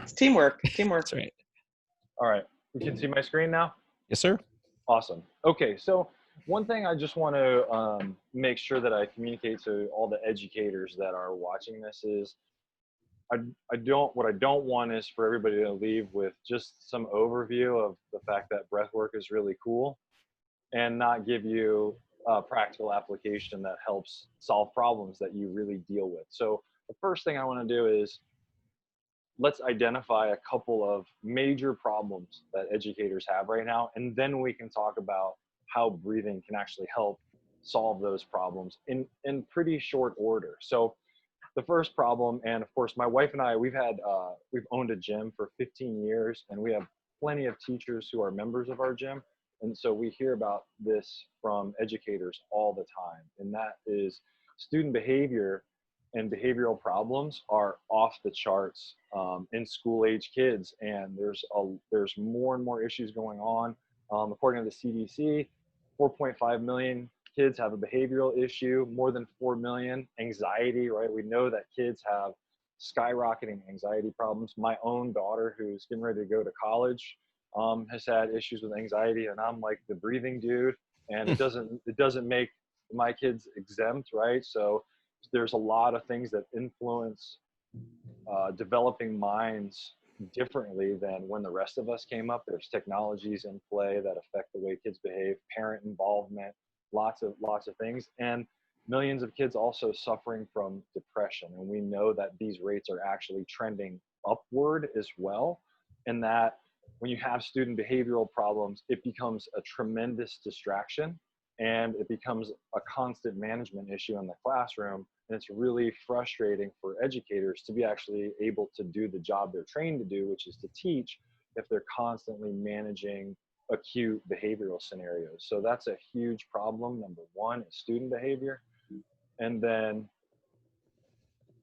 It's teamwork. That's right. All right. You can see my screen now? Yes, sir. Awesome. Okay, so one thing I just want to make sure that I communicate to all the educators that are watching this is what I don't want is for everybody to leave with just some overview of the fact that breath work is really cool and not give you a practical application that helps solve problems that you really deal with. So the first thing I want to do is let's identify a couple of major problems that educators have right now, and then we can talk about how breathing can actually help solve those problems in pretty short order. So the first problem, and of course my wife and I, we've owned a gym for 15 years, and we have plenty of teachers who are members of our gym, and so we hear about this from educators all the time, and that is student behavior and behavioral problems are off the charts in school age kids, and there's more and more issues going on. According to the CDC, 4.5 million kids have a behavioral issue, more than 4 million anxiety, right? We know that kids have skyrocketing anxiety problems. My own daughter, who's getting ready to go to college, has had issues with anxiety, and I'm like the breathing dude, and it doesn't make my kids exempt, right? So there's a lot of things that influence developing minds differently than when the rest of us came up. There's technologies in play that affect the way kids behave, parent involvement, lots of things, and millions of kids also suffering from depression. And we know that these rates are actually trending upward as well, and that when you have student behavioral problems, it becomes a tremendous distraction, and it becomes a constant management issue in the classroom. And it's really frustrating for educators to be actually able to do the job they're trained to do, which is to teach, if they're constantly managing acute behavioral scenarios. So that's a huge problem. Number one is student behavior. And then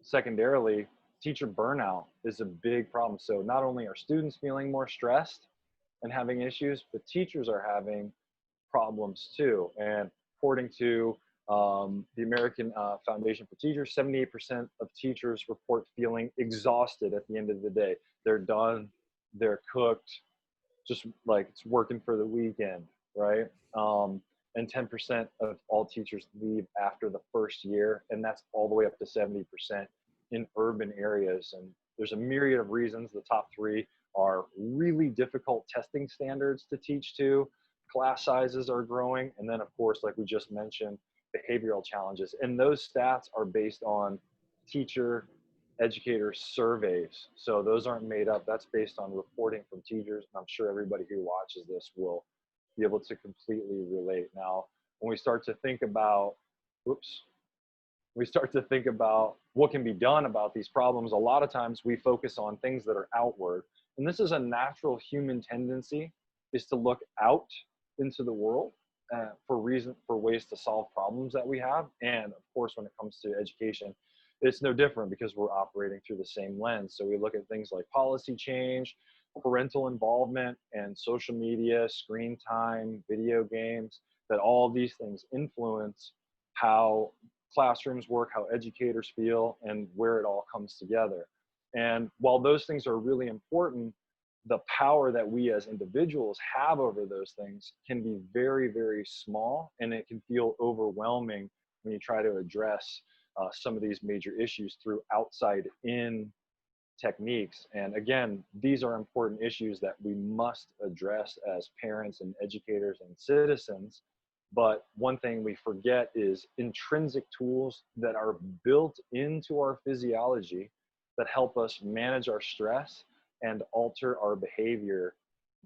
secondarily, teacher burnout is a big problem. So not only are students feeling more stressed and having issues, but teachers are having problems too. And according to the American Foundation for Teachers, 78% of teachers report feeling exhausted at the end of the day. They're done, they're cooked, just like it's working for the weekend, right? And 10% of all teachers leave after the first year, and that's all the way up to 70% in urban areas. And there's a myriad of reasons. The top three are really difficult testing standards to teach to, class sizes are growing, and then of course, like we just mentioned, behavioral challenges. And those stats are based on teacher educator surveys. So those aren't made up. That's based on reporting from teachers. And I'm sure everybody who watches this will be able to completely relate. Now, when we start to think about, what can be done about these problems, a lot of times we focus on things that are outward. And this is a natural human tendency, is to look out into the world for ways to solve problems that we have. And of course, when it comes to education, it's no different, because we're operating through the same lens. So we look at things like policy change, parental involvement, and social media, screen time, video games, that all these things influence how classrooms work, how educators feel, and where it all comes together. And while those things are really important, the power that we as individuals have over those things can be very, very small, and it can feel overwhelming when you try to address some of these major issues through outside-in techniques. And again, these are important issues that we must address as parents and educators and citizens. But one thing we forget is intrinsic tools that are built into our physiology that help us manage our stress and alter our behavior,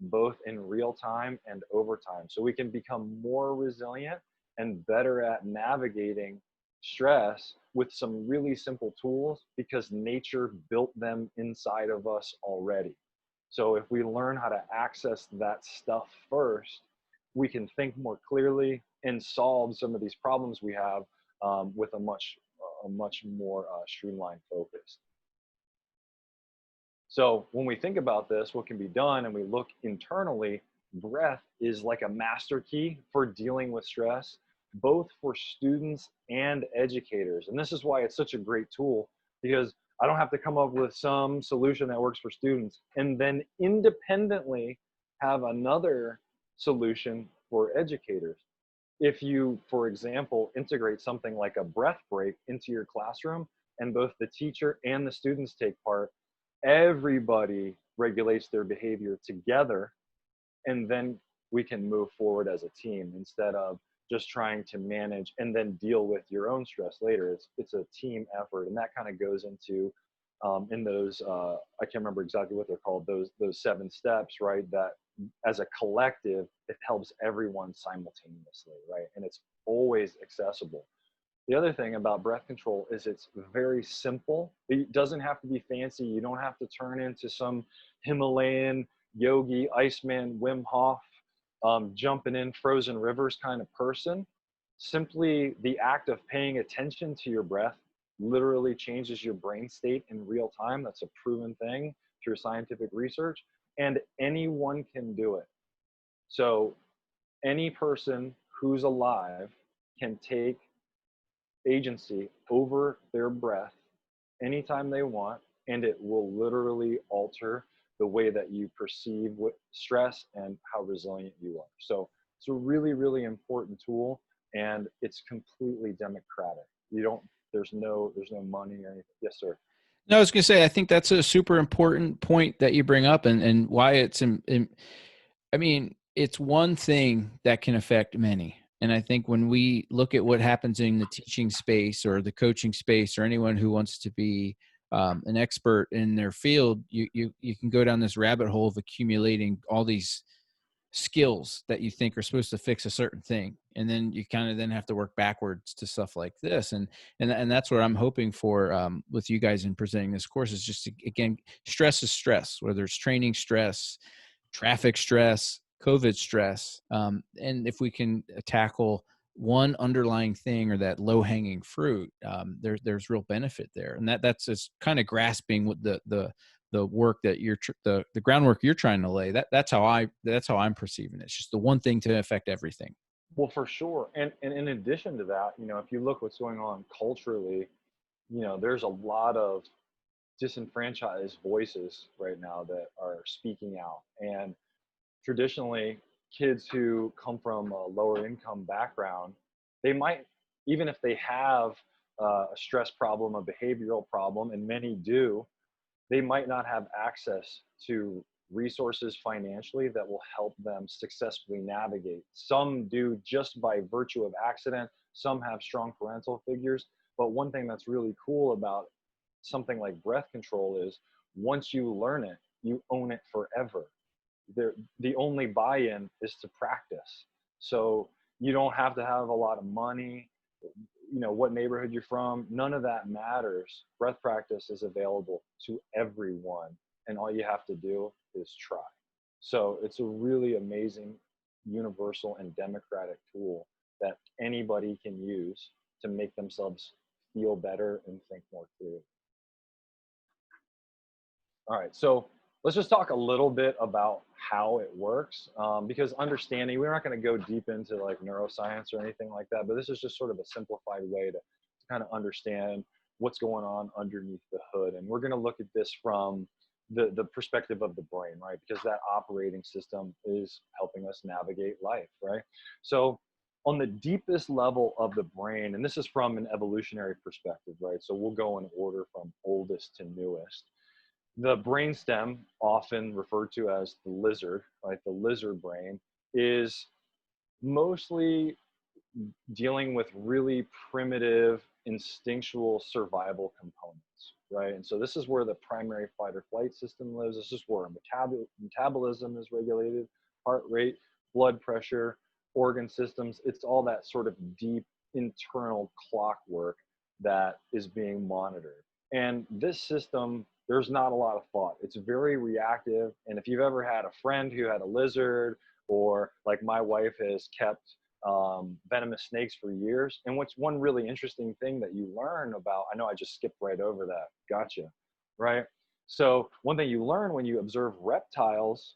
both in real time and over time. So we can become more resilient and better at navigating stress with some really simple tools, because nature built them inside of us already. So if we learn how to access that stuff first, we can think more clearly and solve some of these problems we have with a much more streamlined focus. So when we think about this, what can be done, and we look internally, breath is like a master key for dealing with stress, both for students and educators. And this is why it's such a great tool, because I don't have to come up with some solution that works for students and then independently have another solution for educators. If you, for example, integrate something like a breath break into your classroom and both the teacher and the students take part, everybody regulates their behavior together, and then we can move forward as a team instead of just trying to manage and then deal with your own stress later. It's a team effort, and that kind of goes into in those I can't remember exactly what they're called, those 7 steps, right? That as a collective, it helps everyone simultaneously, right? And it's always accessible. The other thing about breath control is it's very simple. It doesn't have to be fancy. You don't have to turn into some Himalayan yogi, Iceman, Wim Hof, jumping in frozen rivers kind of person. Simply the act of paying attention to your breath literally changes your brain state in real time. That's a proven thing through scientific research, and anyone can do it. So any person who's alive can take agency over their breath anytime they want, and it will literally alter the way that you perceive what stress and how resilient you are. So it's a really, really important tool, and it's completely democratic. You don't, there's no money or anything. Yes, sir. No, I was going to say, I think that's a super important point that you bring up, and why it's, I mean, it's one thing that can affect many. And I think when we look at what happens in the teaching space or the coaching space, or anyone who wants to be an expert in their field, you can go down this rabbit hole of accumulating all these skills that you think are supposed to fix a certain thing, and then you kind of then have to work backwards to stuff like this. And that's what I'm hoping for with you guys in presenting this course, is just to, again, stress is stress, whether it's training stress, traffic stress, COVID stress. And if we can tackle one underlying thing, or that low hanging fruit, there's real benefit there. And that's just kind of grasping what the work that the groundwork you're trying to lay. That's how I'm perceiving it. It's just the one thing to affect everything. Well, for sure. And in addition to that, if you look what's going on culturally, there's a lot of disenfranchised voices right now that are speaking out. And traditionally, kids who come from a lower income background, they might, even if they have a stress problem, a behavioral problem, and many do, they might not have access to resources financially that will help them successfully navigate. Some do just by virtue of accident, some have strong parental figures. But one thing that's really cool about something like breath control is once you learn it, you own it forever. The only buy-in is to practice. So you don't have to have a lot of money, what neighborhood you're from, none of that matters. Breath practice is available to everyone, and all you have to do is try. So it's a really amazing, universal, and democratic tool that anybody can use to make themselves feel better and think more clearly. All right, so let's just talk a little bit about how it works, because understanding, we're not going to go deep into like neuroscience or anything like that, but this is just sort of a simplified way to kind of understand what's going on underneath the hood. And we're going to look at this from the perspective of the brain, right? Because that operating system is helping us navigate life, right? So on the deepest level of the brain, and this is from an evolutionary perspective, right? So we'll go in order from oldest to newest. The brainstem, often referred to as the lizard, right? The lizard brain is mostly dealing with really primitive instinctual survival components, right? And so this is where the primary fight or flight system lives. This is where metabolism is regulated, heart rate, blood pressure, organ systems. It's all that sort of deep internal clockwork that is being monitored. And this system, there's not a lot of thought. It's very reactive. And if you've ever had a friend who had a lizard, or like my wife has kept venomous snakes for years. And what's one really interesting thing that you learn about, I know I just skipped right over that. Gotcha. Right. So one thing you learn when you observe reptiles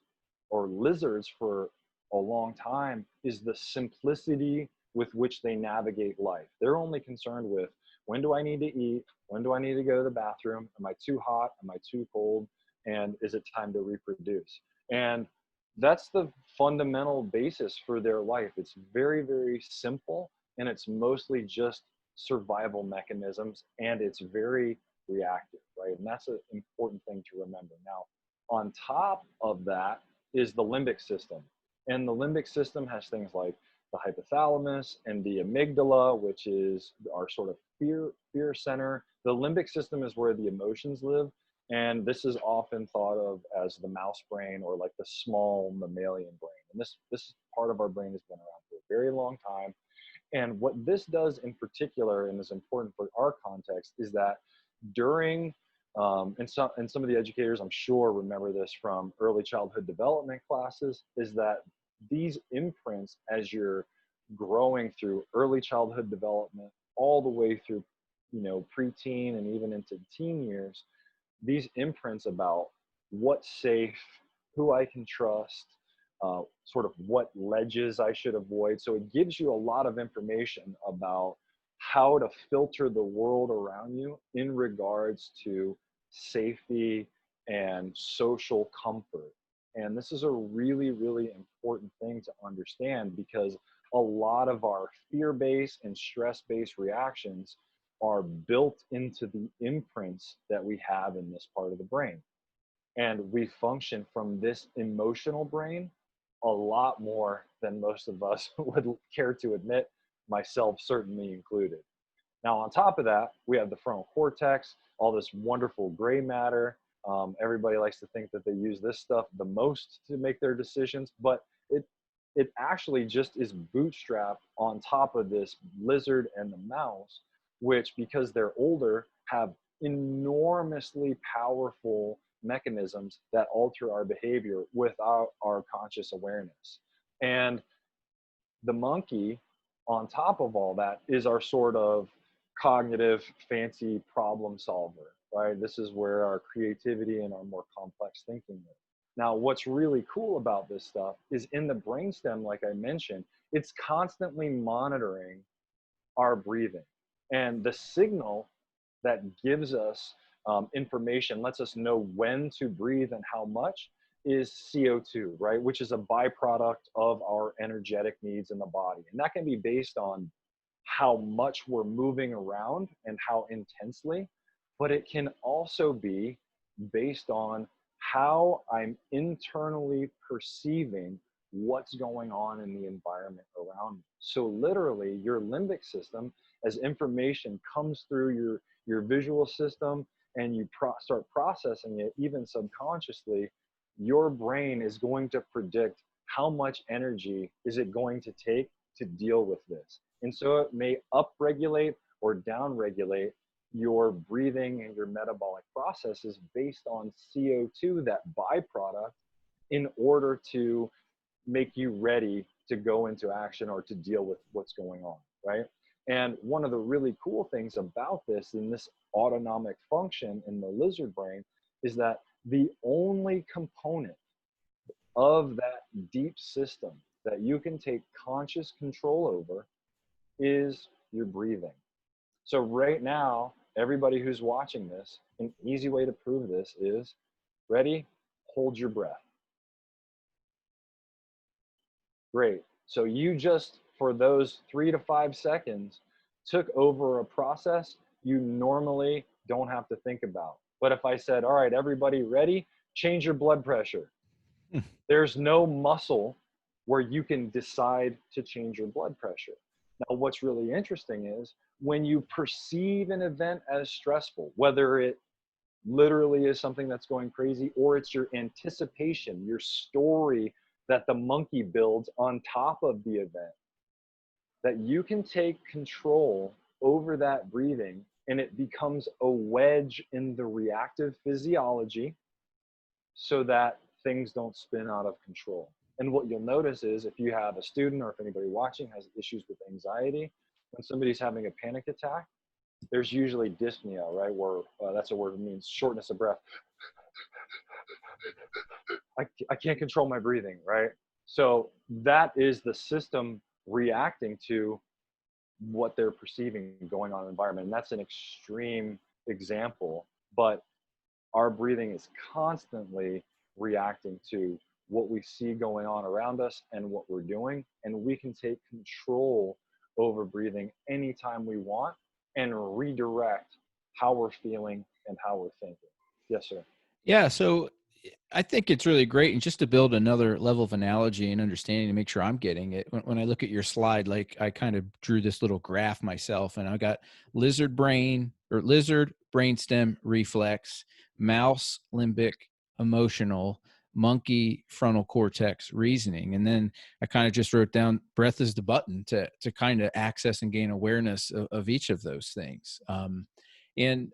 or lizards for a long time is the simplicity with which they navigate life. They're only concerned with when do I need to eat? When do I need to go to the bathroom? Am I too hot? Am I too cold? And is it time to reproduce? And that's the fundamental basis for their life. It's very, very simple, and it's mostly just survival mechanisms, and it's very reactive, right? And that's an important thing to remember. Now, on top of that is the limbic system. And the limbic system has things like the hypothalamus and the amygdala, which is our sort of fear center. The limbic system is where the emotions live. And this is often thought of as the mouse brain or like the small mammalian brain. And this part of our brain has been around for a very long time. And what this does in particular, and is important for our context, is that during, and some of the educators I'm sure remember this from early childhood development classes, is that these imprints as you're growing through early childhood development all the way through, preteen and even into teen years, these imprints about what's safe, who I can trust, sort of what ledges I should avoid. So it gives you a lot of information about how to filter the world around you in regards to safety and social comfort. And this is a really, really important thing to understand, because a lot of our fear-based and stress-based reactions are built into the imprints that we have in this part of the brain. And we function from this emotional brain a lot more than most of us would care to admit, myself certainly included. Now, on top of that, we have the frontal cortex, all this wonderful gray matter. Everybody likes to think that they use this stuff the most to make their decisions, but it actually just is bootstrapped on top of this lizard and the mouse, which, because they're older, have enormously powerful mechanisms that alter our behavior without our conscious awareness. And the monkey, on top of all that, is our sort of cognitive, fancy problem solver, right? This is where our creativity and our more complex thinking is. Now, what's really cool about this stuff is in the brainstem, like I mentioned, it's constantly monitoring our breathing. And the signal that gives us information, lets us know when to breathe and how much, is CO2, right? Which is a byproduct of our energetic needs in the body. And that can be based on how much we're moving around and how intensely, but it can also be based on how I'm internally perceiving what's going on in the environment around me. So literally, your limbic system, as information comes through your visual system and you start processing it, even subconsciously, your brain is going to predict how much energy is it going to take to deal with this. And so it may upregulate or downregulate your breathing and your metabolic processes based on CO2, that byproduct, in order to make you ready to go into action or to deal with what's going on, right? And one of the really cool things about this, in this autonomic function in the lizard brain, is that the only component of that deep system that you can take conscious control over is your breathing. So right now, everybody who's watching this, an easy way to prove this is, ready? Hold your breath. Great. So you just, for those 3 to 5 seconds, took over a process you normally don't have to think about. But if I said, all right, everybody ready? Change your blood pressure. There's no muscle where you can decide to change your blood pressure. Now, what's really interesting is when you perceive an event as stressful, whether it literally is something that's going crazy or it's your anticipation, your story that the monkey builds on top of the event, that you can take control over that breathing, and it becomes a wedge in the reactive physiology so that things don't spin out of control. And what you'll notice is, if you have a student or if anybody watching has issues with anxiety, when somebody's having a panic attack, there's usually dyspnea, right? Where that's a word that means shortness of breath. I can't control my breathing, right? So that is the system reacting to what they're perceiving going on in the environment. And that's an extreme example, but our breathing is constantly reacting to what we see going on around us and what we're doing. And we can take control over breathing anytime we want and redirect how we're feeling and how we're thinking. Yes, sir. Yeah, so I think it's really great. And just to build another level of analogy and understanding to make sure I'm getting it, when I look at your slide, like I kind of drew this little graph myself, and I got lizard brain or lizard brainstem reflex, mouse limbic emotional, monkey frontal cortex reasoning. And then I kind of just wrote down breath is the button to kind of access and gain awareness of each of those things. And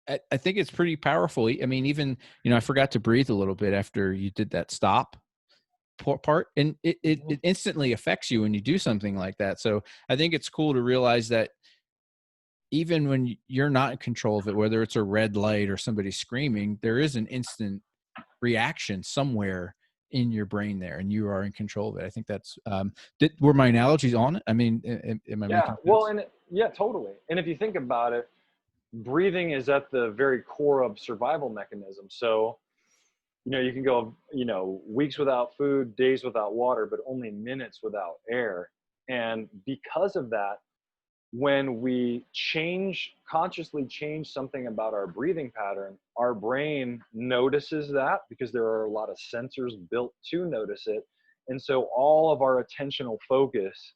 I think it's pretty powerful. I mean, even, I forgot to breathe a little bit after you did that stop part, and it instantly affects you when you do something like that. So I think it's cool to realize that even when you're not in control of it, whether it's a red light or somebody screaming, there is an instant reaction somewhere in your brain there, and you are in control of it. I think that's, were my analogies on it? I mean, am I Yeah. making Well, sense? yeah, totally. And if you think about it, breathing is at the very core of survival mechanism. So, you can go, weeks without food, days without water, but only minutes without air. And because of that, when we consciously change something about our breathing pattern, our brain notices that because there are a lot of sensors built to notice it. And so all of our attentional focus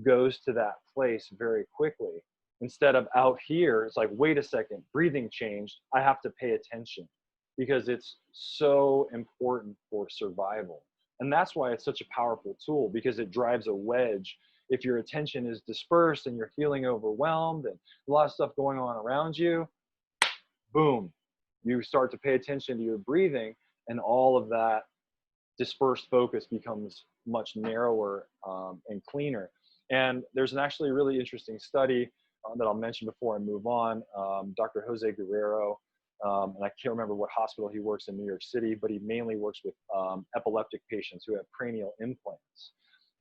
goes to that place very quickly. Instead of out here, it's like, wait a second, breathing changed. I have to pay attention because it's so important for survival. And that's why it's such a powerful tool, because it drives a wedge. If your attention is dispersed and you're feeling overwhelmed and a lot of stuff going on around you, boom, you start to pay attention to your breathing, and all of that dispersed focus becomes much narrower and cleaner. And there's an actually really interesting study that I'll mention before I move on. Dr. Jose Guerrero, and I can't remember what hospital he works in New York City, but he mainly works with epileptic patients who have cranial implants.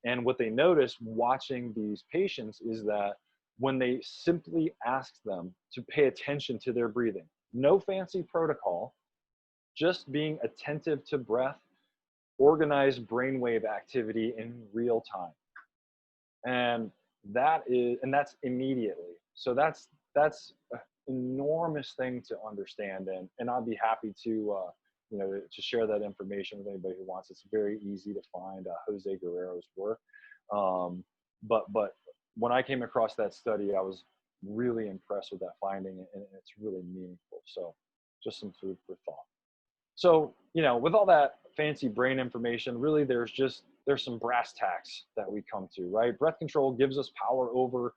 And what they noticed watching these patients is that when they simply asked them to pay attention to their breathing, no fancy protocol, just being attentive to breath, organized brainwave activity in real time. And that's immediately. So that's an enormous thing to understand. And I'd be happy to share that information with anybody who wants. It's very easy to find Jose Guerrero's work. But when I came across that study, I was really impressed with that finding, and it's really meaningful. So just some food for thought. So, with all that fancy brain information, really there's some brass tacks that we come to, right? Breath control gives us power over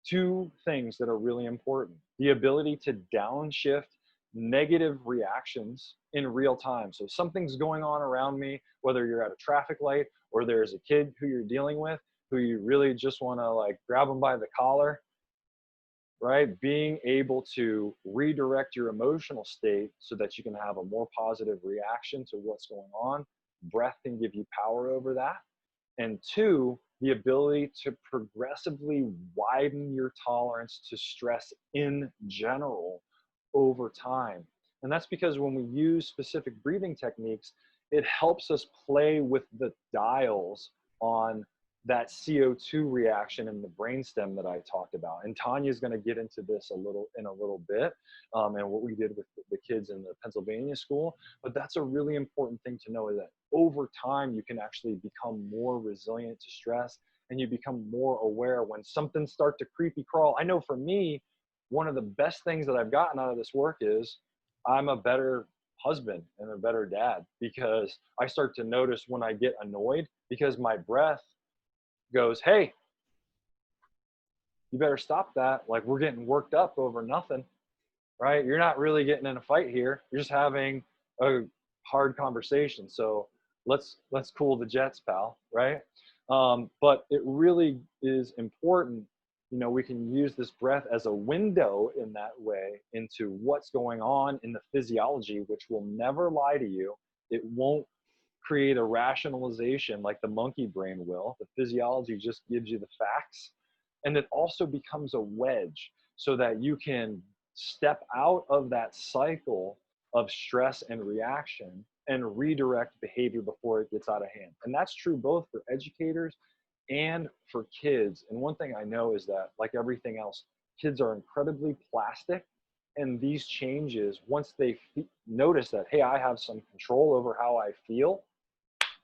two things that are really important: the ability to downshift negative reactions in real time. So something's going on around me, whether you're at a traffic light or there's a kid who you're dealing with who you really just want to like grab them by the collar, right? Being able to redirect your emotional state so that you can have a more positive reaction to what's going on. Breath can give you power over that. And two, the ability to progressively widen your tolerance to stress in general over time. And that's because when we use specific breathing techniques, it helps us play with the dials on that CO2 reaction in the brainstem that I talked about. And Tanya's going to get into this in a little bit, and what we did with the kids in the Pennsylvania school. But that's a really important thing to know, is that over time, you can actually become more resilient to stress, and you become more aware when something starts to creepy crawl. I know for me, one of the best things that I've gotten out of this work is I'm a better husband and a better dad, because I start to notice when I get annoyed, because my breath goes, hey, you better stop that. Like, we're getting worked up over nothing, right? You're not really getting in a fight here. You're just having a hard conversation. So let's cool the jets, pal, right? But it really is important. We can use this breath as a window in that way into what's going on in the physiology, which will never lie to you. It won't create a rationalization like the monkey brain will. The physiology just gives you the facts, And it also becomes a wedge so that you can step out of that cycle of stress and reaction and redirect behavior before it gets out of hand. And that's true both for educators and for kids. And one thing I know is that, like everything else, kids are incredibly plastic. And these changes, once they notice that, hey, I have some control over how I feel,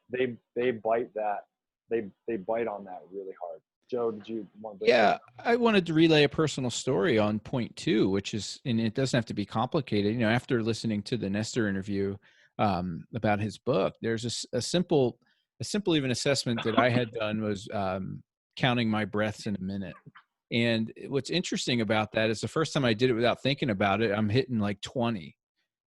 they bite that, they bite on that really hard. Joe, did you want to bring Yeah, up? I wanted to relay a personal story on point two, which is, and it doesn't have to be complicated. You know, after listening to the Nestor interview about his book, there's a simple even assessment that I had done was counting my breaths in a minute. And what's interesting about that is the first time I did it without thinking about it, I'm hitting like 20,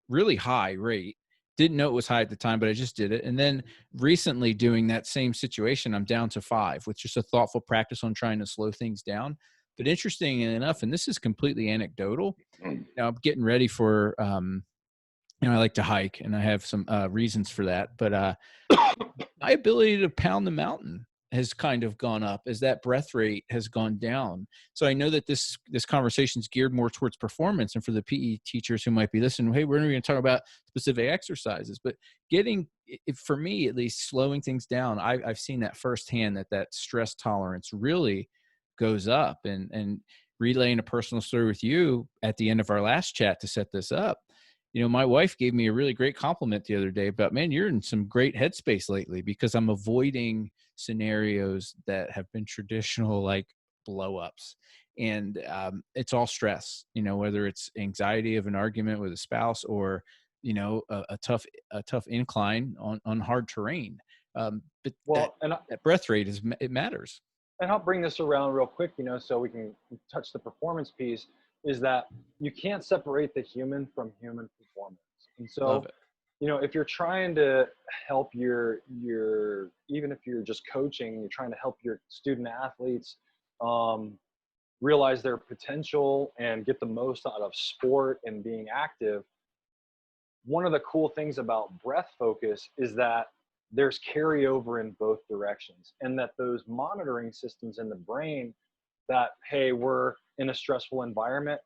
really high rate. Didn't know it was high at the time, but I just did it. And then recently doing that same situation, I'm down to 5 with just a thoughtful practice on trying to slow things down. But interesting enough, and this is completely anecdotal, I'm getting ready for, I like to hike and I have some reasons for that, but my ability to pound the mountain has kind of gone up as that breath rate has gone down. So I know that this conversation is geared more towards performance, and for the PE teachers who might be listening, hey, we're going to talk about specific exercises, but getting, for me at least, slowing things down, I've seen that firsthand, that stress tolerance really goes up. And relaying a personal story with you at the end of our last chat to set this up, my wife gave me a really great compliment the other day about, man, you're in some great headspace lately, because I'm avoiding scenarios that have been traditional, like blow ups. And it's all stress, whether it's anxiety of an argument with a spouse, or, a tough incline on hard terrain. But Well, and that breath rate it matters. I'll bring this around real quick, so we can touch the performance piece, is that you can't separate the human from human performance. And Love so, it. if you're trying to help even if you're just coaching, you're trying to help your student athletes realize their potential and get the most out of sport and being active. One of the cool things about breath focus is that there's carryover in both directions, and that those monitoring systems in the brain, that, hey, we're in a stressful environment,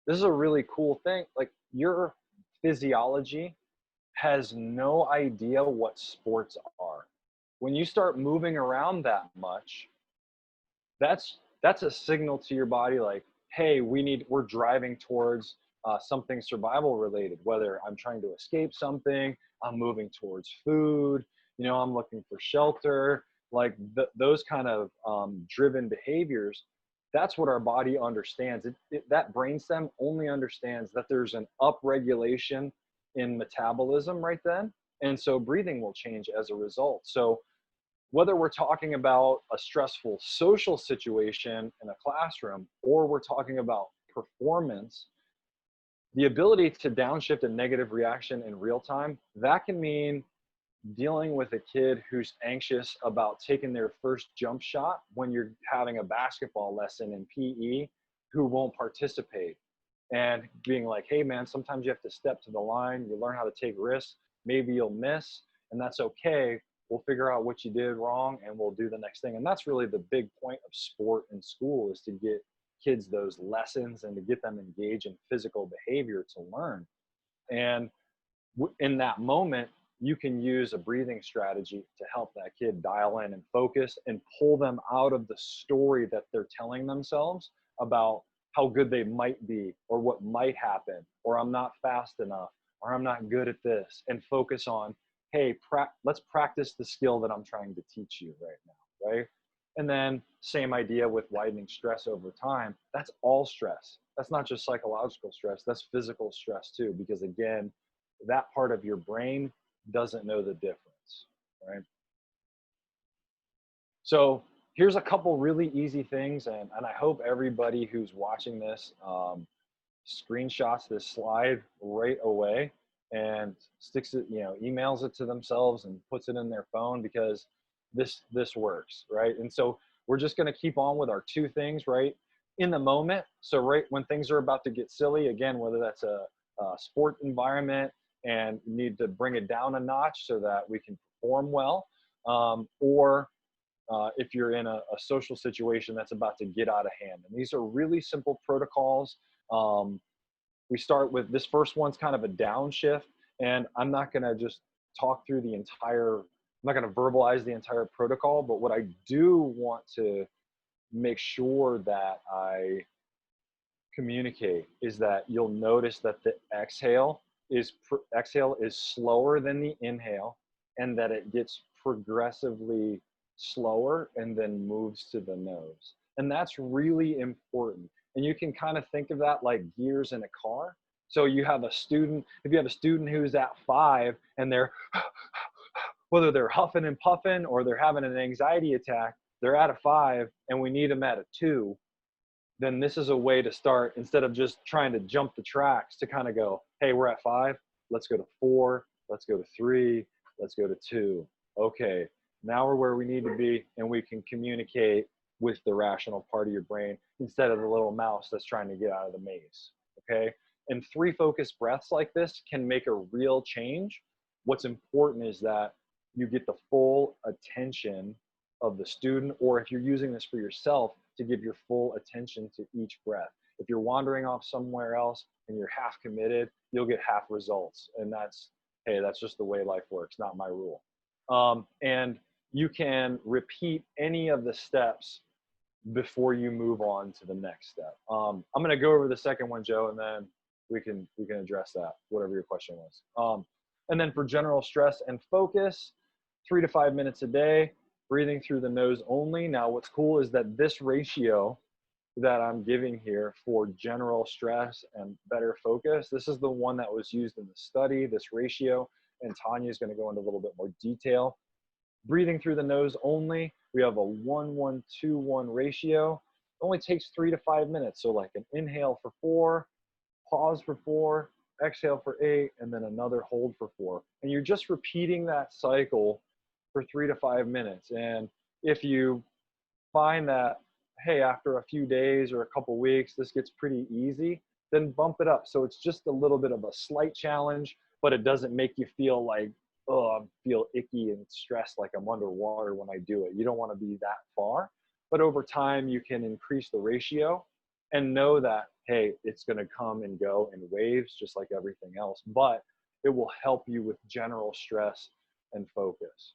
this is a really cool thing. Like, your physiology has no idea what sports are. When you start moving around that much, that's a signal to your body, like, hey, we're driving towards something survival related, whether I'm trying to escape something, I'm moving towards food, I'm looking for shelter, like those kind of driven behaviors. That's what our body understands. That brainstem only understands that there's an upregulation in metabolism right then. And so breathing will change as a result. So whether we're talking about a stressful social situation in a classroom, or we're talking about performance, the ability to downshift a negative reaction in real time, that can mean dealing with a kid who's anxious about taking their first jump shot when you're having a basketball lesson in PE, who won't participate, and being like, hey man, sometimes you have to step to the line, you learn how to take risks, maybe you'll miss, and that's okay. We'll figure out what you did wrong and we'll do the next thing. And that's really the big point of sport in school, is to get kids those lessons and to get them engaged in physical behavior to learn. And in that moment, you can use a breathing strategy to help that kid dial in and focus and pull them out of the story that they're telling themselves about how good they might be, or what might happen, or I'm not fast enough, or I'm not good at this, and focus on, hey, let's practice the skill that I'm trying to teach you right now, right? And then same idea with widening stress over time. That's all stress. That's not just psychological stress, that's physical stress too, because again, that part of your brain doesn't know the difference, right? So here's a couple really easy things, and I hope everybody who's watching this screenshots this slide right away and sticks it, emails it to themselves and puts it in their phone, because this works, right? And so we're just going to keep on with our 2 things right in the moment. So right when things are about to get silly, again, whether that's a sport environment and need to bring it down a notch so that we can perform well, or if you're in a social situation that's about to get out of hand. And these are really simple protocols. We start with this first one's kind of a downshift, and I'm not going to just talk through the entire, I'm not going to verbalize the entire protocol, but what I do want to make sure that I communicate is that you'll notice that the exhale is slower than the inhale, and that it gets progressively slower and then moves to the nose. And that's really important. And you can kind of think of that like gears in a car. So you have a student, if you have a student who's at 5 and they're, whether they're huffing and puffing or they're having an anxiety attack, they're at a 5 and we need them at a 2, then this is a way to start, instead of just trying to jump the tracks, to kind of go, hey, we're at 5, let's go to 4, let's go to 3, let's go to 2. Okay, now we're where we need to be, and we can communicate with the rational part of your brain instead of the little mouse that's trying to get out of the maze. Okay, and 3 focused breaths like this can make a real change. What's important is that you get the full attention of the student, or if you're using this for yourself, to give your full attention to each breath. If you're wandering off somewhere else and you're half committed, you'll get half results. And that's, hey, that's just the way life works, not my rule. And you can repeat any of the steps before you move on to the next step. I'm going to go over the second one, Joe, and then we can address that, whatever your question was. And then for general stress and focus, 3 to 5 minutes a day, breathing through the nose only. Now, what's cool is that this ratio that I'm giving here for general stress and better focus, this is the one that was used in the study, this ratio, and Tanya is going to go into a little bit more detail. Breathing through the nose only, we have a 1-1-2-1 ratio. It only takes 3 to 5 minutes. So like an inhale for 4, pause for 4, exhale for 8, and then another hold for 4. And you're just repeating that cycle for 3 to 5 minutes. And if you find that, hey, after a few days or a couple weeks, this gets pretty easy, then bump it up. So it's just a little bit of a slight challenge, but it doesn't make you feel like, oh, I feel icky and stressed like I'm underwater when I do it. You don't want to be that far. But over time, you can increase the ratio and know that, hey, it's going to come and go in waves, just like everything else. But it will help you with general stress and focus.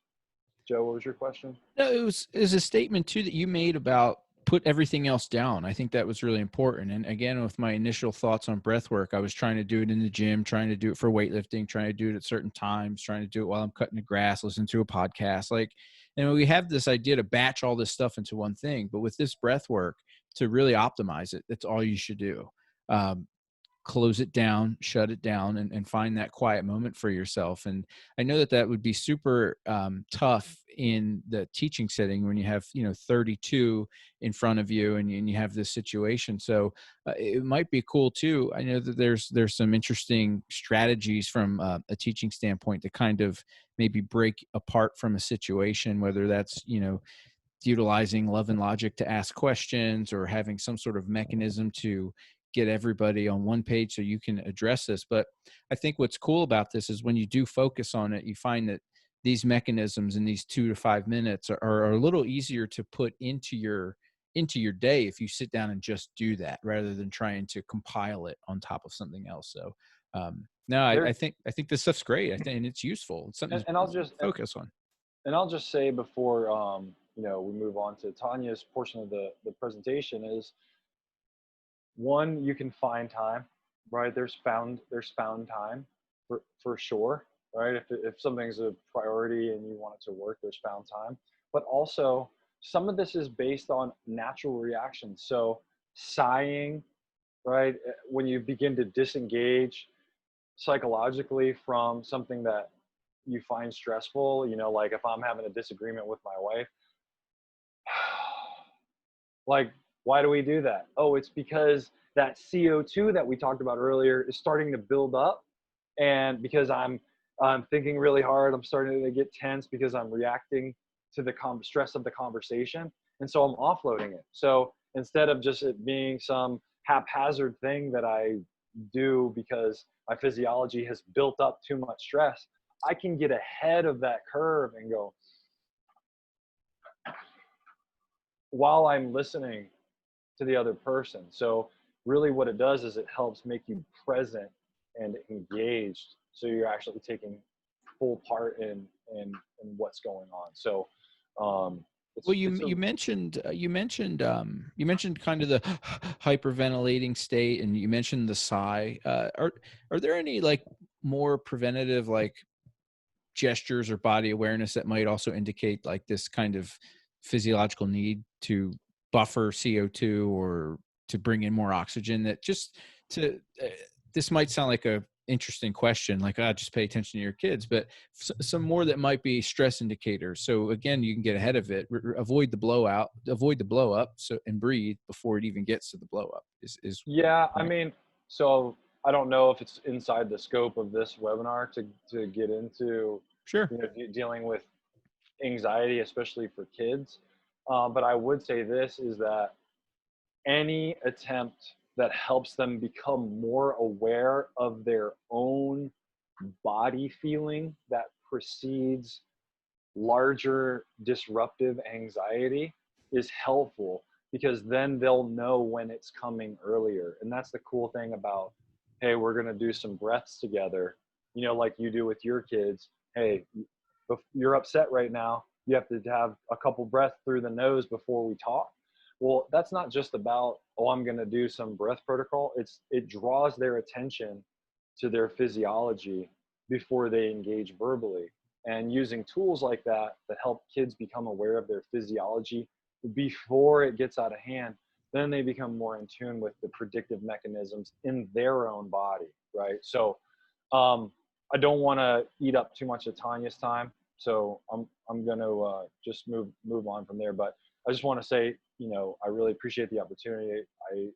Joe, what was your question? No, it was a statement too that you made about put everything else down. I think that was really important. And again, with my initial thoughts on breath work, I was trying to do it in the gym, trying to do it for weightlifting, trying to do it at certain times, trying to do it while I'm cutting the grass, listening to a podcast. Like, and we have this idea to batch all this stuff into one thing, but with this breath work, to really optimize it, that's all you should do. Close it down, shut it down, and find that quiet moment for yourself. And I know that that would be super tough in the teaching setting when you have, 32 in front of you and you have this situation. So it might be cool too. I know that there's some interesting strategies from a teaching standpoint to kind of maybe break apart from a situation, whether that's, utilizing love and logic to ask questions or having some sort of mechanism to get everybody on one page so you can address this. But I think what's cool about this is when you do focus on it, you find that these mechanisms in these 2 to 5 minutes are a little easier to put into your day if you sit down and just do that rather than trying to compile it on top of something else. So no, I think this stuff's great. I think and it's useful. It's something and I'll just focus on. And I'll just say before we move on to Tanya's portion of the presentation is, one, you can find time, right? There's found time for sure, right? If something's a priority and you want it to work, there's found time. But also, some of this is based on natural reactions. So sighing, right? When you begin to disengage psychologically from something that you find stressful, like if I'm having a disagreement with my wife, like, why do we do that? Oh, it's because that CO2 that we talked about earlier is starting to build up. And because I'm thinking really hard, I'm starting to get tense because I'm reacting to the stress of the conversation. And so I'm offloading it. So instead of just it being some haphazard thing that I do because my physiology has built up too much stress, I can get ahead of that curve and go, while I'm listening to the other person. So really what it does is it helps make you present and engaged. So you're actually taking full part in what's going on. So Well, it's a you mentioned kind of the hyperventilating state, and you mentioned the sigh. Are there any like more preventative like gestures or body awareness that might also indicate like this kind of physiological need to buffer CO2 or to bring in more oxygen that just to this might sound like a interesting question like just pay attention to your kids, but some more that might be stress indicators, so again you can get ahead of it, avoid the blowout, avoid the blow up, so and breathe before it even gets to the blow up is Yeah, I point. mean, so I don't know if it's inside the scope of this webinar to get into, Sure. dealing with anxiety, especially for kids. But I would say this is that any attempt that helps them become more aware of their own body feeling that precedes larger disruptive anxiety is helpful, because then they'll know when it's coming earlier. And that's the cool thing about, hey, we're going to do some breaths together, like you do with your kids. Hey, you're upset right now, you have to have a couple breaths through the nose before we talk. Well, that's not just about, oh, I'm going to do some breath protocol. It draws their attention to their physiology before they engage verbally. And using tools like that help kids become aware of their physiology before it gets out of hand, then they become more in tune with the predictive mechanisms in their own body, right? So I don't want to eat up too much of Tanya's time, so I'm going to just move on from there. But I just want to say, I really appreciate the opportunity. I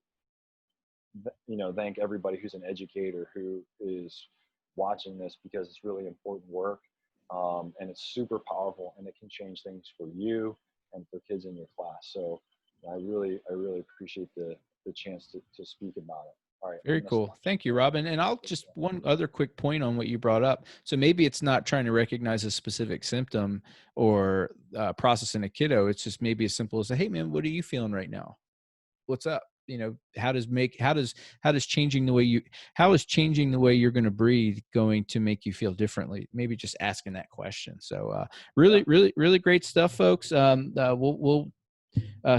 thank everybody who's an educator who is watching this, because it's really important work, and it's super powerful, and it can change things for you and for kids in your class. So I really appreciate the chance to speak about it. All right, I'm Very going to cool. stop. Thank you, Robin. And I'll just one other quick point on what you brought up. So maybe it's not trying to recognize a specific symptom or process in a kiddo. It's just maybe as simple as, hey, man, what are you feeling right now? What's up? How is changing the way you're going to breathe going to make you feel differently? Maybe just asking that question. So really, Yeah. really, really great stuff, folks. We'll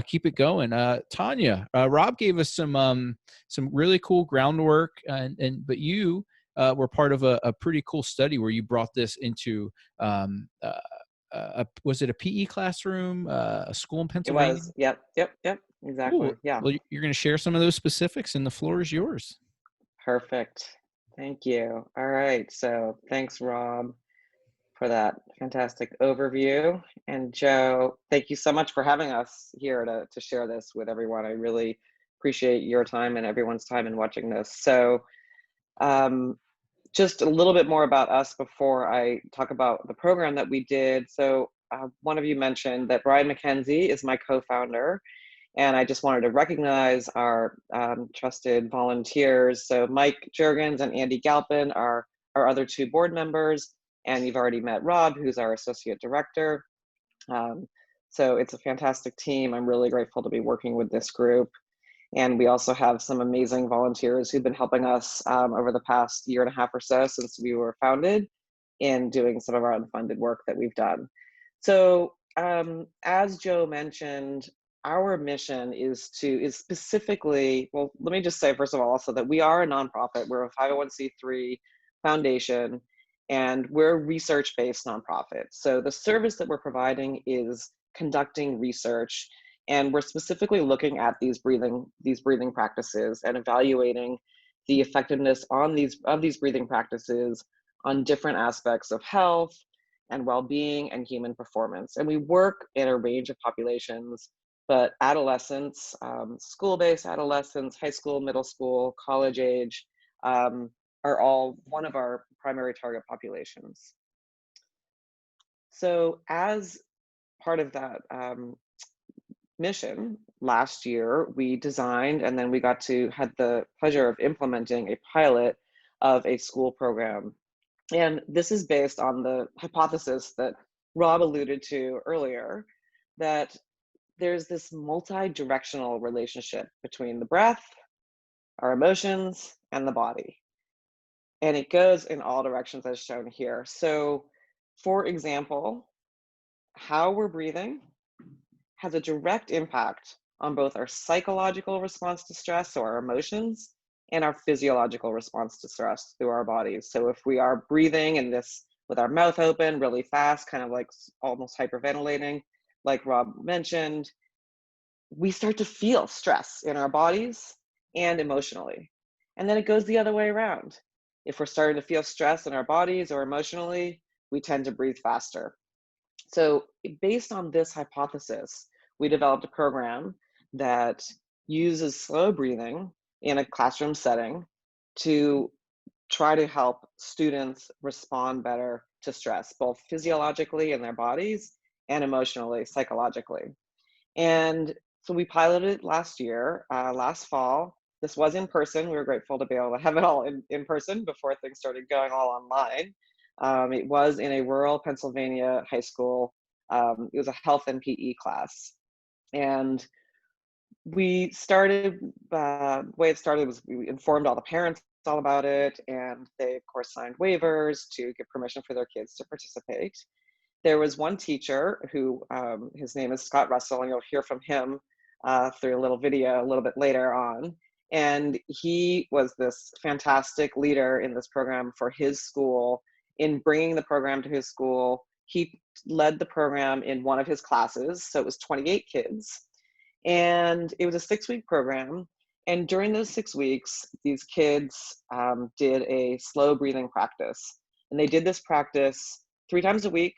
keep it going. Tanya, Rob gave us some really cool groundwork, but you were part of a pretty cool study where you brought this into was it a PE classroom, a school in It Pennsylvania? was. Yep. Exactly. Cool. Yeah. Well, you're going to share some of those specifics, and the floor is yours. Perfect. Thank you. All right. So thanks, Rob, for that fantastic overview. And Joe, thank you so much for having us here to share this with everyone. I really appreciate your time and everyone's time in watching this. So just a little bit more about us before I talk about the program that we did. So one of you mentioned that Brian McKenzie is my co-founder. And I just wanted to recognize our trusted volunteers. So Mike Juergens and Andy Galpin are our other two board members. And you've already met Rob, who's our associate director. So it's a fantastic team. I'm really grateful to be working with this group. And we also have some amazing volunteers who've been helping us over the past year and a half or so since we were founded in doing some of our unfunded work that we've done. So as Joe mentioned, our mission is specifically, well, let me just say, first of all, also that we are a nonprofit. We're a 501c3 foundation, and we're a research-based nonprofit. So the service that we're providing is conducting research, and we're specifically looking at these breathing practices and evaluating the effectiveness of these breathing practices on different aspects of health and well-being and human performance. And we work in a range of populations, but adolescents, school-based adolescents, high school, middle school, college age, are all one of our primary target populations. So as part of that mission, last year, we designed, and then we had the pleasure of implementing a pilot of a school program. And this is based on the hypothesis that Rob alluded to earlier, that there's this multi-directional relationship between the breath, our emotions, and the body. And it goes in all directions as shown here. So, for example, how we're breathing has a direct impact on both our psychological response to stress, so our emotions, and our physiological response to stress through our bodies. So if we are breathing in this with our mouth open really fast, kind of like almost hyperventilating, like Rob mentioned, we start to feel stress in our bodies and emotionally. And then it goes the other way around. If we're starting to feel stress in our bodies or emotionally, we tend to breathe faster. So, based on this hypothesis, we developed a program that uses slow breathing in a classroom setting to try to help students respond better to stress, both physiologically in their bodies and emotionally, psychologically. And so we piloted it last year, last fall. This was in person. We were grateful to be able to have it all in person before things started going all online. It was in a rural Pennsylvania high school. It was a health and PE class. And we started, the way it started was we informed all the parents all about it. And they, of course, signed waivers to give permission for their kids to participate. There was one teacher who, his name is Scott Russell, and you'll hear from him through a little video a little bit later on. And he was this fantastic leader in this program for his school in bringing the program to his school. He led the program in one of his classes, so it was 28 kids. And it was a 6-week program. And during those 6 weeks, these kids did a slow breathing practice. And they did this practice 3 times a week,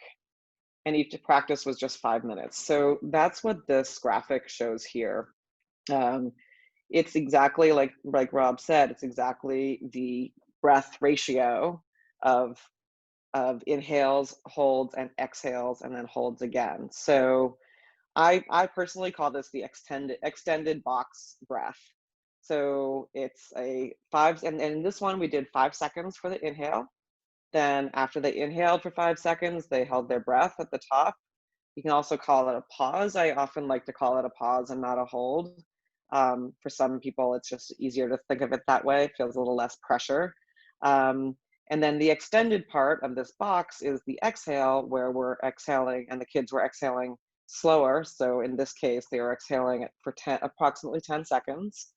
and each practice was just 5 minutes. So that's what this graphic shows here. It's exactly like Rob said, it's exactly the breath ratio of inhales, holds, and exhales, and then holds again. So I personally call this the extended box breath. So it's a 5, and in this one we did 5 seconds for the inhale. Then after they inhaled for 5 seconds, they held their breath at the top. You can also call it a pause. I often like to call it a pause and not a hold. For some people, it's just easier to think of it that way. It feels a little less pressure. And then the extended part of this box is the exhale, where we're exhaling, and the kids were exhaling slower. So in this case, they were exhaling for approximately 10 seconds.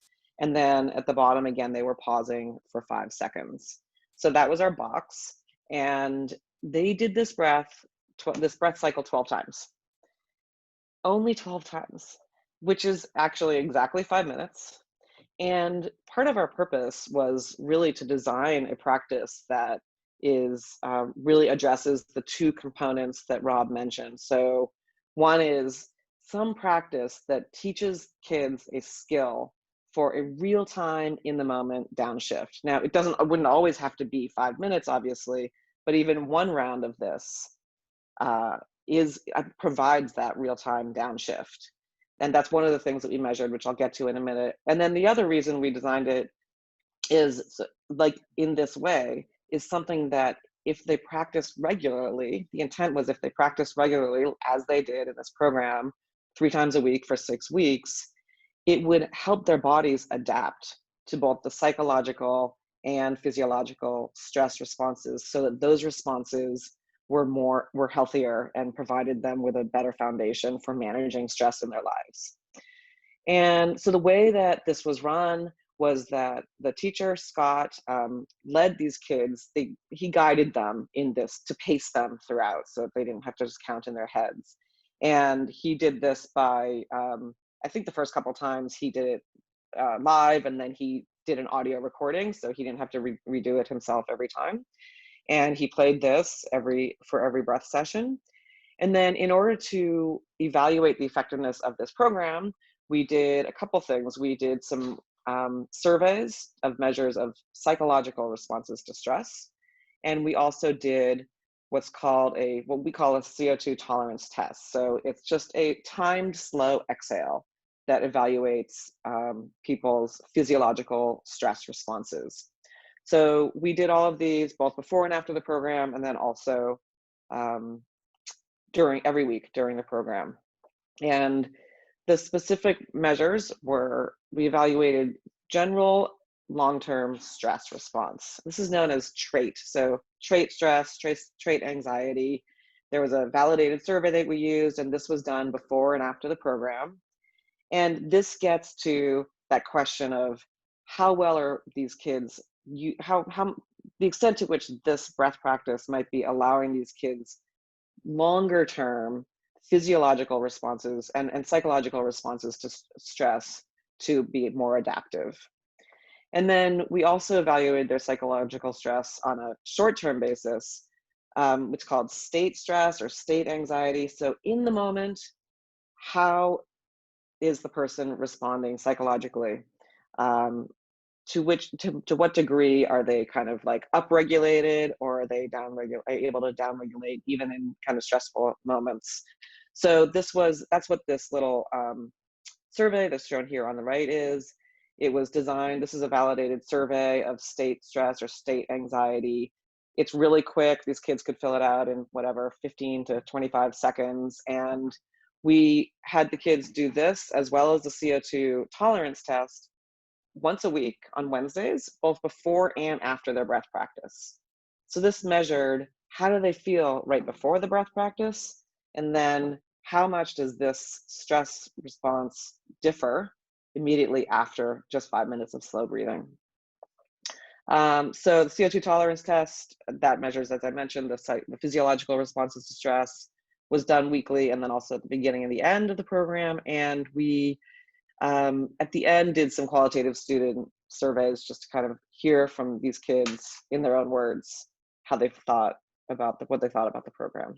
And then at the bottom, again, they were pausing for 5 seconds. So that was our box. And they did this breath cycle 12 times. Only 12 times, which is actually exactly 5 minutes. And part of our purpose was really to design a practice that is really addresses the 2 components that Rob mentioned. So one is some practice that teaches kids a skill for a real-time, in the moment downshift. Now, it wouldn't always have to be 5 minutes, obviously, but even one round of this provides that real-time downshift. And that's one of the things that we measured, which I'll get to in a minute. And then the other reason we designed it is, like, in this way, is something that if they practice regularly, the intent was if they practice regularly, as they did in this program, 3 times a week for 6 weeks, it would help their bodies adapt to both the psychological and physiological stress responses, so that those responses were healthier and provided them with a better foundation for managing stress in their lives. And so the way that this was run was that the teacher, Scott, led these kids. He guided them in this to pace them throughout so that they didn't have to just count in their heads. And he did this by, I think the first couple times he did it live, and then he did an audio recording, so he didn't have to redo it himself every time. And he played this for every breath session. And then in order to evaluate the effectiveness of this program, we did a couple things. We did some surveys of measures of psychological responses to stress. And we also did what we call a CO2 tolerance test. So it's just a timed slow exhale that evaluates people's physiological stress responses. So we did all of these both before and after the program, and then also every week during the program. And the specific measures were, we evaluated general long-term stress response. This is known as trait. So trait stress, trait anxiety. There was a validated survey that we used, and this was done before and after the program. And this gets to that question of how well are these kids, how the extent to which this breath practice might be allowing these kids longer term physiological responses and psychological responses to stress to be more adaptive. And then we also evaluated their psychological stress on a short-term basis, which is called state stress or state anxiety. So in the moment, how is the person responding psychologically? To what degree are they kind of like upregulated, or are they able to downregulate even in kind of stressful moments? So that's what this little survey that's shown here on the right is. It was designed, this is a validated survey of state stress or state anxiety. It's really quick. These kids could fill it out in whatever, 15 to 25 seconds. And we had the kids do this as well as the CO2 tolerance test once a week on Wednesdays, both before and after their breath practice. So this measured how do they feel right before the breath practice, and then how much does this stress response differ immediately after just 5 minutes of slow breathing. So the CO2 tolerance test, that measures, as I mentioned, the physiological responses to stress, was done weekly, and then also at the beginning and the end of the program. And we, at the end, did some qualitative student surveys just to kind of hear from these kids in their own words how they thought about what they thought about the program.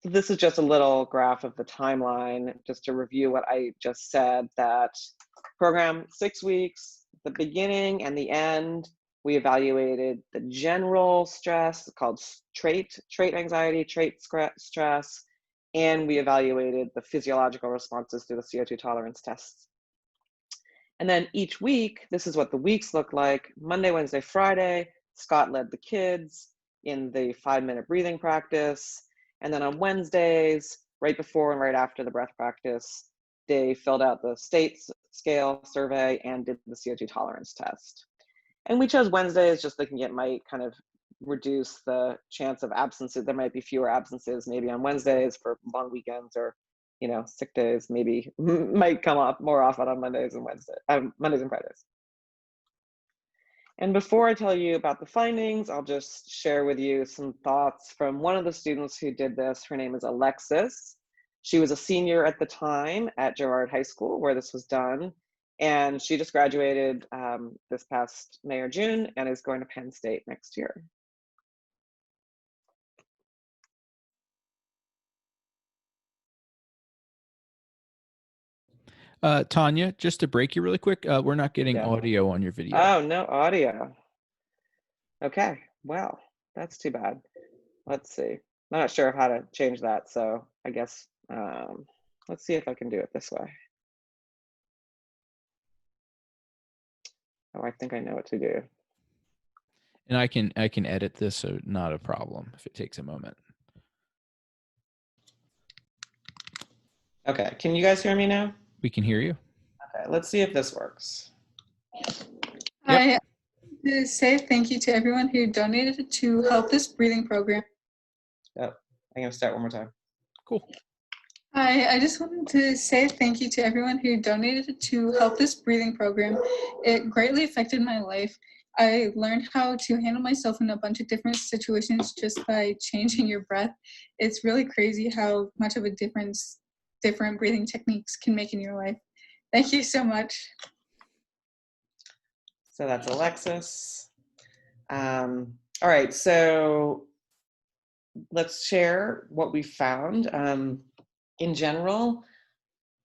So this is just a little graph of the timeline, just to review what I just said, that program 6 weeks, the beginning and the end, we evaluated the general stress called trait anxiety, trait stress, and we evaluated the physiological responses to the CO2 tolerance tests. And then each week, this is what the weeks look like. Monday, Wednesday, Friday, Scott led the kids in the 5-minute breathing practice. And then on Wednesdays, right before and right after the breath practice, they filled out the state scale survey and did the CO2 tolerance test. And we chose Wednesdays just thinking it might kind of reduce the chance of absences. There might be fewer absences maybe on Wednesdays for long weekends, or, you know, sick days maybe might come up more often on Mondays and Fridays. And before I tell you about the findings, I'll just share with you some thoughts from one of the students who did this. Her name is Alexis. She was a senior at the time at Girard High School where this was done. And she just graduated this past May or June and is going to Penn State next year. Tanya, just to break you really quick, we're not getting audio on your video. Oh, no audio. Okay, well, that's too bad. Let's see. I'm not sure how to change that, so I guess let's see if I can do it this way. Oh, I think I know what to do. And I can edit this, so not a problem if it takes a moment. Okay, can you guys hear me now? We can hear you. Okay, let's see if this works. Yep. I to say thank you to everyone who donated to help this breathing program. Yep, I'm gonna start one more time. Cool. I just wanted to say thank you to everyone who donated to help this breathing program. It greatly affected my life. I learned how to handle myself in a bunch of different situations just by changing your breath. It's really crazy how much of a difference different breathing techniques can make in your life. Thank you so much. So that's Alexis. All right, so let's share what we found. In general,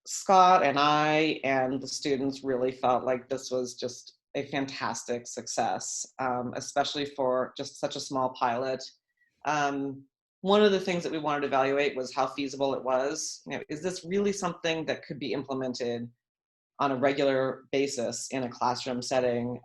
Scott and I and the students really felt like this was just a fantastic success, especially for just such a small pilot. One of the things that we wanted to evaluate was how feasible it was. You know, is this really something that could be implemented on a regular basis in a classroom setting,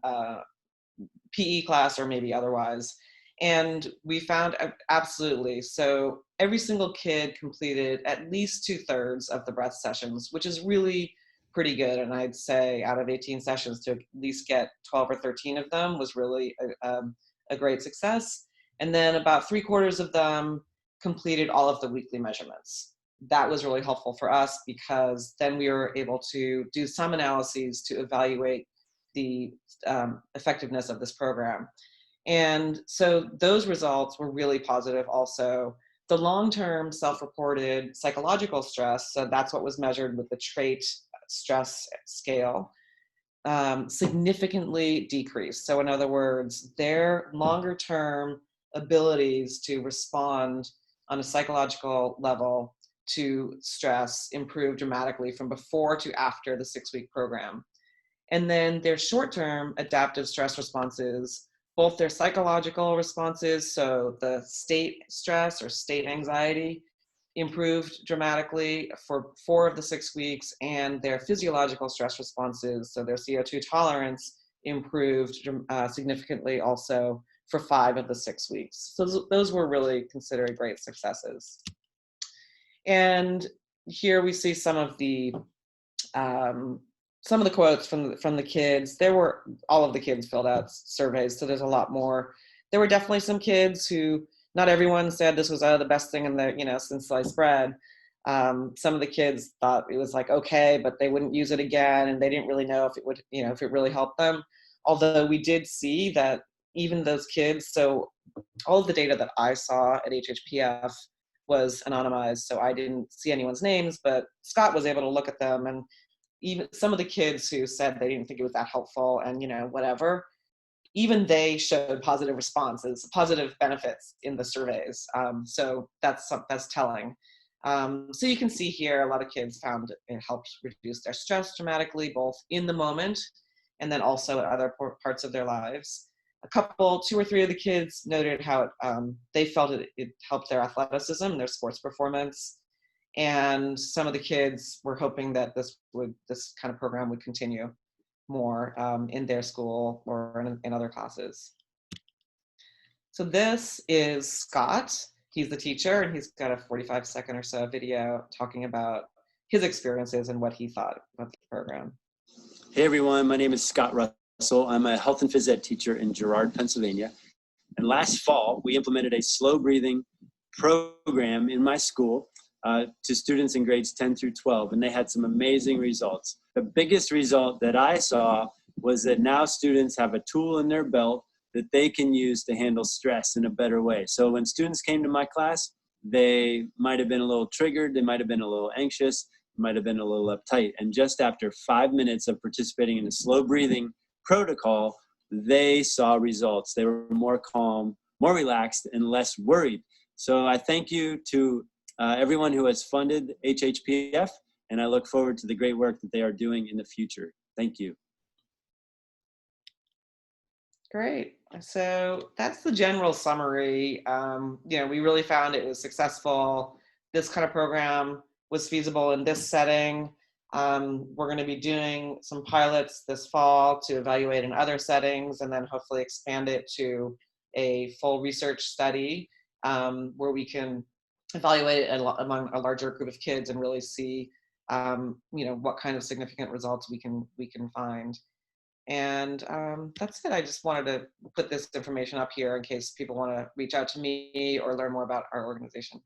PE class or maybe otherwise? And we found absolutely. So every single kid completed at least 2/3 of the breath sessions, which is really pretty good. And I'd say out of 18 sessions to at least get 12 or 13 of them was really a great success. And then about 3/4 of them completed all of the weekly measurements. That was really helpful for us because then we were able to do some analyses to evaluate the effectiveness of this program. And so those results were really positive also. The long-term self-reported psychological stress, so that's what was measured with the trait stress scale, significantly decreased. So in other words, their longer-term abilities to respond on a psychological level to stress improved dramatically from before to after the 6-week program. And then their short-term adaptive stress responses, both their psychological responses, so the state stress or state anxiety, improved dramatically for 4 of the 6 weeks, and their physiological stress responses, so their CO2 tolerance, improved significantly also for 5 of the 6 weeks. So those were really considered great successes. And here we see some of the quotes from the kids. All of the kids filled out surveys, so there's a lot more. There were definitely some kids who, not everyone said this was the best thing in since sliced bread. Some of the kids thought it was like okay, but they wouldn't use it again, and they didn't really know if it would, if it really helped them. Although we did see that even those kids, so all of the data that I saw at HHPF was anonymized, so I didn't see anyone's names, but Scott was able to look at them, and even some of the kids who said they didn't think it was that helpful and whatever, even they showed positive responses, positive benefits in the surveys. So that's telling. So you can see here a lot of kids found it helped reduce their stress dramatically, both in the moment and then also at other parts of their lives. 2 or 3 of the kids noted how they felt it helped their athleticism, their sports performance. And some of the kids were hoping that this kind of program would continue more in their school or in other classes. So this is Scott. He's the teacher, and he's got a 45-second or so video talking about his experiences and what he thought about the program. Hey everyone, my name is Scott Russell. I'm a health and phys ed teacher in Girard, Pennsylvania. And last fall, we implemented a slow breathing program in my school to students in grades 10 through 12, and they had some amazing results. The biggest result that I saw was that now students have a tool in their belt that they can use to handle stress in a better way. So when students came to my class, they might have been a little triggered, they might have been a little anxious, might have been a little uptight. And just after 5 minutes of participating in a slow breathing protocol, they saw results. They were more calm, more relaxed, and less worried. So I thank you to everyone who has funded HHPF, and I look forward to the great work that they are doing in the future. Thank you. Great. So that's the general summary. We really found it was successful. This kind of program was feasible in this setting. We're going to be doing some pilots this fall to evaluate in other settings, and then hopefully expand it to a full research study where we can evaluate it among a larger group of kids and really see what kind of significant results we can find. And that's it. I just wanted to put this information up here in case people want to reach out to me or learn more about our organization.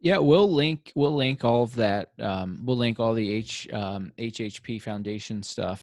Yeah, we'll link all of that. We'll link all the HHP Foundation stuff